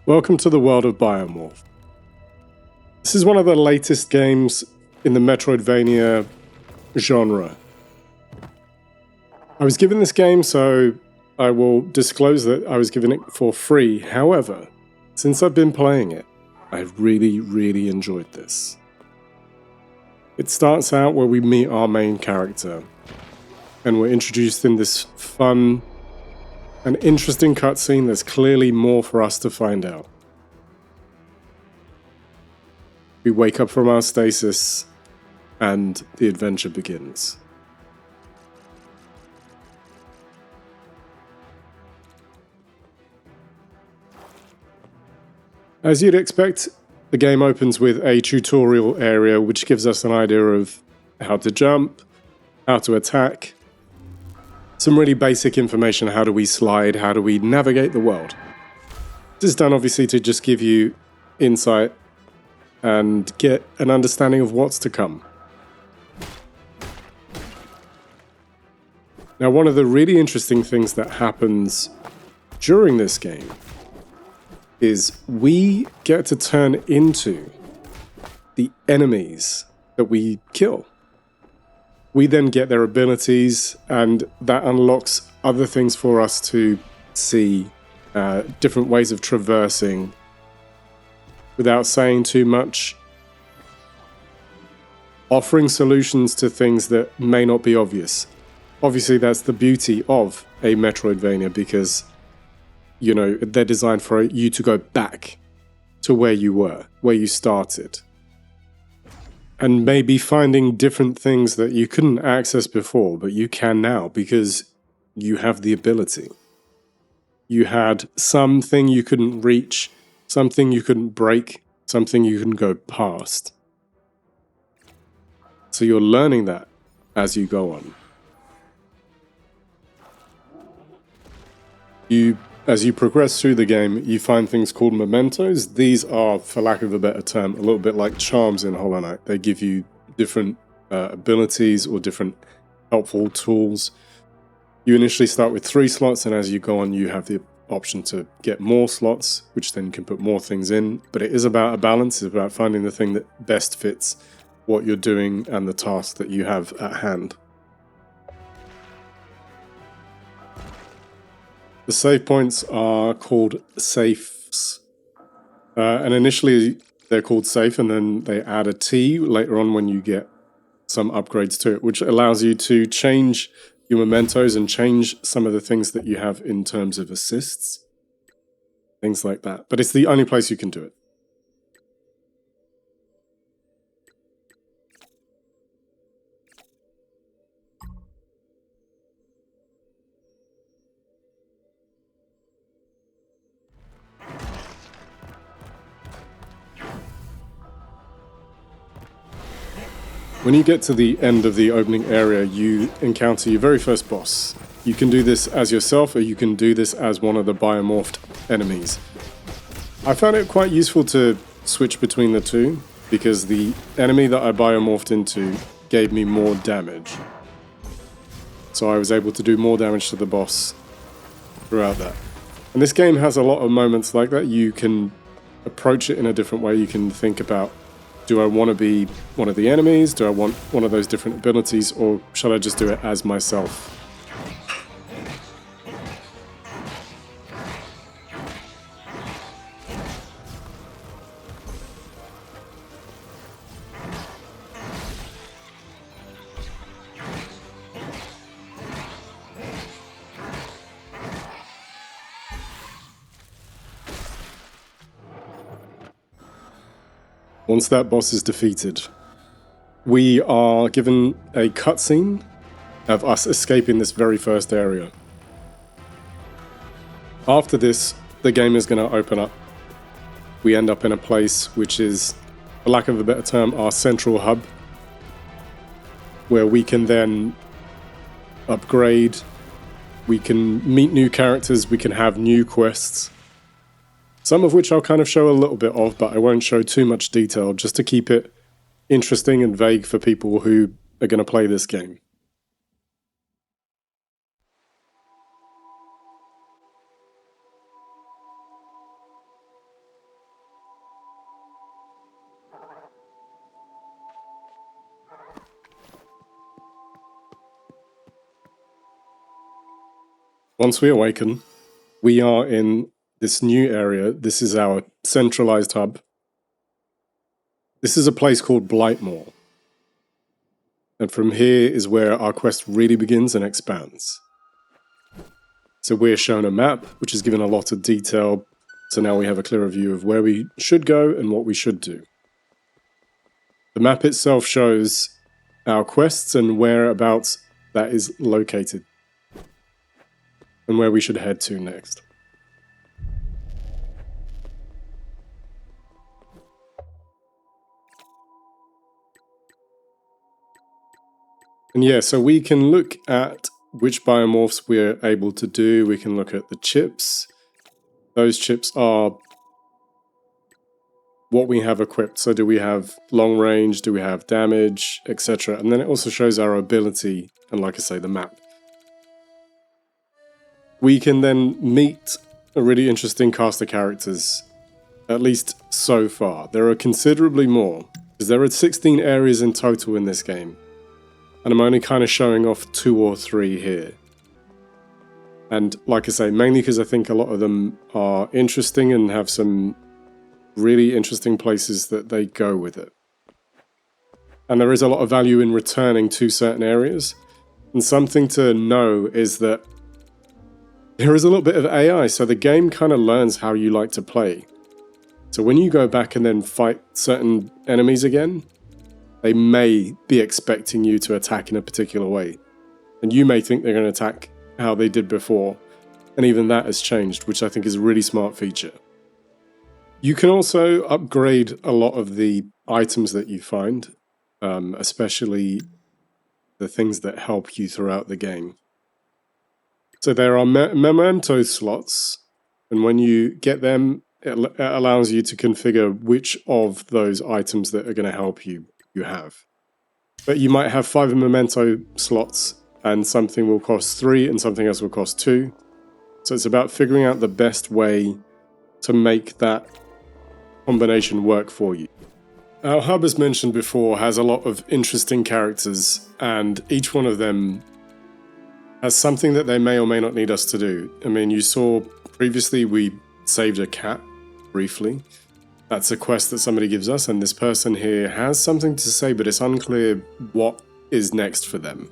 Welcome to the world of Biomorph. This is one of the latest games in the metroidvania genre. I was given this game, so I will disclose that I was given it for free. However, since I've been playing it, I've really enjoyed this. It starts out where we meet our main character, and we're introduced in this fun an interesting cutscene. There's clearly more for us to find out. We wake up from our stasis, and the adventure begins. As you'd expect, the game opens with a tutorial area which gives us an idea of how to jump, how to attack, some really basic information. How do we slide? How do we navigate the world? This is done obviously to just give you insight and get an understanding of what's to come. Now, one of the really interesting things that happens during this game is we get to turn into the enemies that we kill. We then get their abilities, and that unlocks other things for us to see, different ways of traversing. Without saying too much, offering solutions to things that may not be obvious. Obviously, that's the beauty of a Metroidvania, because, you know, they're designed for you to go back to where you were, where you started. And maybe finding different things that you couldn't access before, but you can now because you have the ability. You had something you couldn't reach, something you couldn't break, something you couldn't go past. So you're learning that as you go on. As you progress through the game, you find things called mementos. These are, for lack of a better term, a little bit like charms in Hollow Knight. They give you different abilities or different helpful tools. You initially start with 3 slots, and as you go on, you have the option to get more slots, which then you can put more things in. But it is about a balance. It's about finding the thing that best fits what you're doing and the task that you have at hand. The save points are called safes, and initially they're called safe, and then they add a T later on when you get some upgrades to it, which allows you to change your mementos and change some of the things that you have in terms of assists, things like that. But it's the only place you can do it. When you get to the end of the opening area, you encounter your very first boss. You can do this as yourself, or you can do this as one of the biomorphed enemies. I found it quite useful to switch between the two, because the enemy that I biomorphed into gave me more damage. So I was able to do more damage to the boss throughout that. And this game has a lot of moments like that. You can approach it in a different way. You can think about, do I want to be one of the enemies? Do I want one of those different abilities? Or shall I just do it as myself? Once that boss is defeated, we are given a cutscene of us escaping this very first area. After this, the game is going to open up, we end up in a place which is, for lack of a better term, our central hub, where we can then upgrade, we can meet new characters, we can have new quests, some of which I'll kind of show a little bit of, but I won't show too much detail, just to keep it interesting and vague for people who are going to play this game. Once we awaken, we are in this new area. This is our centralized hub. This is a place called Blightmoor. And from here is where our quest really begins and expands. So we're shown a map, which is given a lot of detail. So now we have a clearer view of where we should go and what we should do. The map itself shows our quests and whereabouts that is located, and where we should head to next. And yeah, so we can look at which biomorphs we're able to do. We can look at the chips. Those chips are what we have equipped. So do we have long range, do we have damage, etc. And then it also shows our ability and, like I say, the map. We can then meet a really interesting cast of characters, at least so far. There are considerably more, because there are 16 areas in total in this game. And I'm only kind of showing off 2 or 3 here. And like I say, mainly because I think a lot of them are interesting and have some really interesting places that they go with it. And there is a lot of value in returning to certain areas. And something to know is that there is a little bit of AI, so the game kind of learns how you like to play. So when you go back and then fight certain enemies again, they may be expecting you to attack in a particular way. And you may think they're going to attack how they did before. And even that has changed, which I think is a really smart feature. You can also upgrade a lot of the items that you find, especially the things that help you throughout the game. So there are memento slots, and when you get them, it allows you to configure which of those items that are going to help you have. But you might have 5 memento slots, and something will cost 3 and something else will cost 2. So it's about figuring out the best way to make that combination work for you. Our hub, as mentioned before, has a lot of interesting characters, and each one of them has something that they may or may not need us to do. I mean, you saw previously we saved a cat briefly. That's a quest that somebody gives us, and this person here has something to say, but it's unclear what is next for them.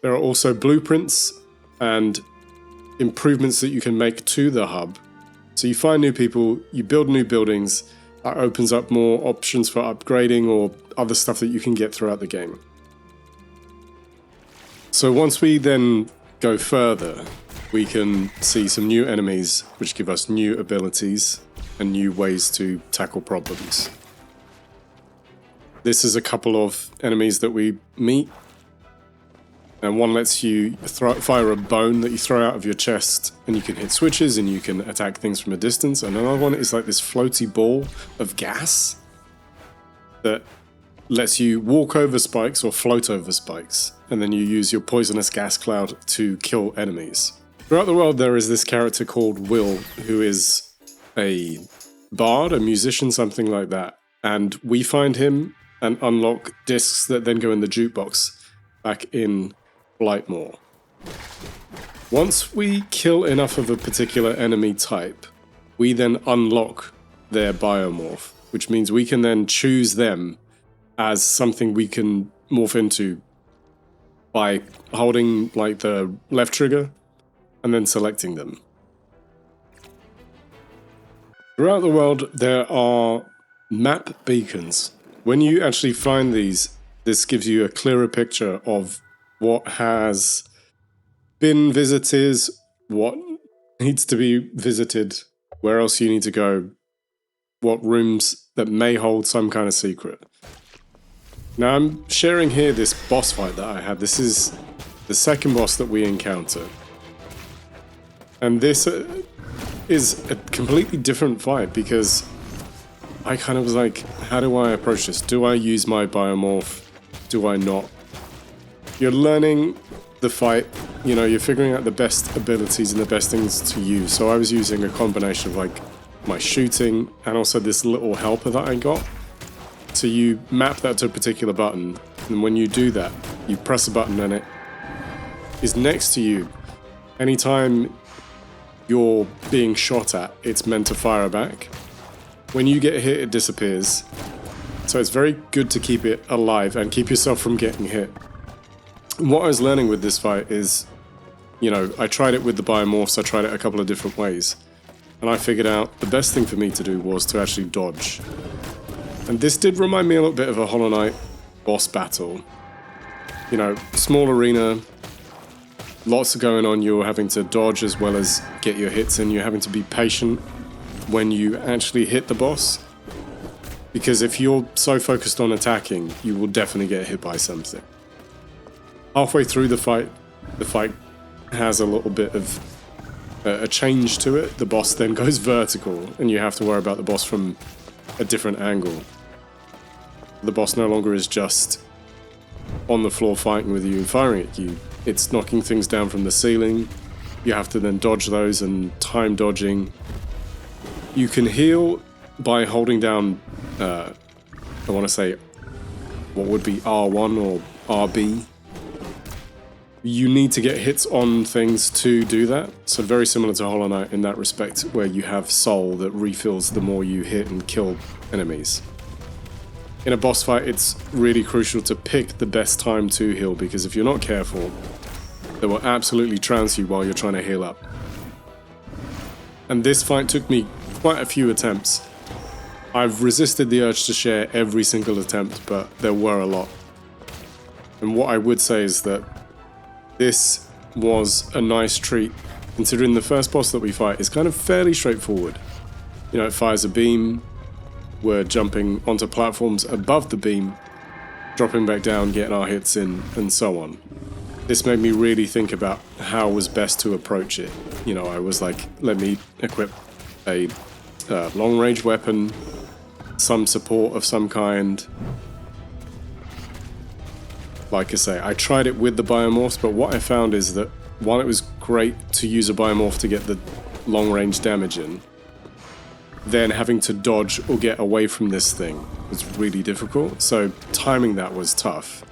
There are also blueprints and improvements that you can make to the hub. So you find new people, you build new buildings, that opens up more options for upgrading or other stuff that you can get throughout the game. So once we then go further, we can see some new enemies which give us new abilities and new ways to tackle problems. This is a couple of enemies that we meet, and one lets you fire a bone that you throw out of your chest, and you can hit switches and you can attack things from a distance. And another one is like this floaty ball of gas that lets you walk over spikes or float over spikes, and then you use your poisonous gas cloud to kill enemies. Throughout the world there is this character called Will, who is a bard, a musician, something like that, and we find him and unlock discs that then go in the jukebox back in Blightmoor. Once we kill enough of a particular enemy type, we then unlock their biomorph, which means we can then choose them as something we can morph into by holding like the left trigger and then selecting them. Throughout the world there are map beacons. When you actually find these, this gives you a clearer picture of what has been visited, what needs to be visited, where else you need to go, what rooms that may hold some kind of secret. Now I'm sharing here this boss fight that I had. This is the second boss that we encounter. And this is a completely different fight because I kind of was like, how do I approach this? Do I use my Biomorph? Do I not? You're learning the fight, you know, you're figuring out the best abilities and the best things to use. So I was using a combination of like my shooting and also this little helper that I got. So you map that to a particular button, and when you do that, you press a button and it is next to you. Anytime you're being shot at, it's meant to fire back. When you get hit, it disappears. So it's very good to keep it alive and keep yourself from getting hit. And what I was learning with this fight is, you know, I tried it with the Biomorphs, I tried it a couple of different ways. And I figured out the best thing for me to do was to actually dodge. And this did remind me a little bit of a Hollow Knight boss battle. You know, small arena, lots going on, you're having to dodge as well as get your hits in, you're having to be patient when you actually hit the boss. Because if you're so focused on attacking, you will definitely get hit by something. Halfway through the fight has a little bit of a change to it. The boss then goes vertical, and you have to worry about the boss from a different angle. The boss no longer is just on the floor fighting with you and firing at you. It's knocking things down from the ceiling. You have to then dodge those and time dodging. You can heal by holding down, I want to say, what would be R1 or RB. You need to get hits on things to do that. So very similar to Hollow Knight in that respect, where you have soul that refills the more you hit and kill enemies. In a boss fight, it's really crucial to pick the best time to heal, because if you're not careful, they will absolutely trounce you while you're trying to heal up. And this fight took me quite a few attempts. I've resisted the urge to share every single attempt, but there were a lot. And what I would say is that this was a nice treat, considering the first boss that we fight is kind of fairly straightforward. You know, it fires a beam, we're jumping onto platforms above the beam, dropping back down, getting our hits in, and so on. This made me really think about how was best to approach it. You know, I was like, let me equip a long-range weapon, some support of some kind. Like I say, I tried it with the Biomorphs, but what I found is that while it was great to use a Biomorph to get the long-range damage in, then having to dodge or get away from this thing was really difficult, so timing that was tough.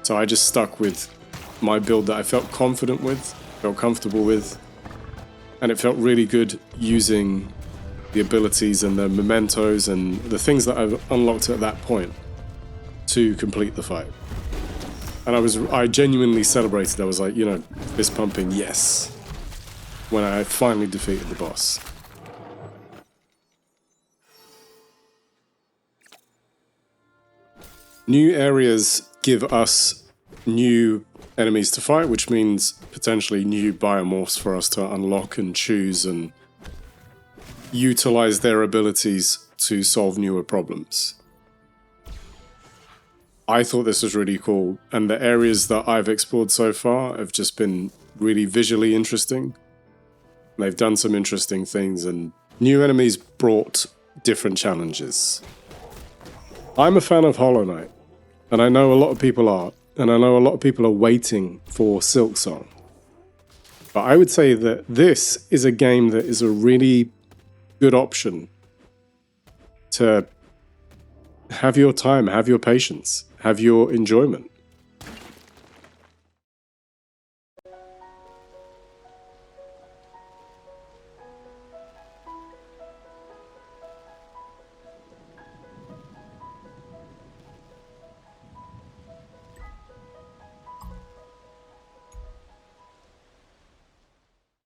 So I just stuck with my build that I felt confident with, felt comfortable with, and it felt really good using the abilities and the mementos and the things that I've unlocked at that point to complete the fight. And I genuinely celebrated. I was like, you know, fist pumping, yes, when I finally defeated the boss. New areas give us new enemies to fight, which means potentially new biomorphs for us to unlock and choose and utilize their abilities to solve newer problems. I thought this was really cool, and the areas that I've explored so far have just been really visually interesting. They've done some interesting things, and new enemies brought different challenges. I'm a fan of Hollow Knight, and I know a lot of people are, and I know a lot of people are waiting for Silksong. But I would say that this is a game that is a really good option to have your time, have your patience, have your enjoyment.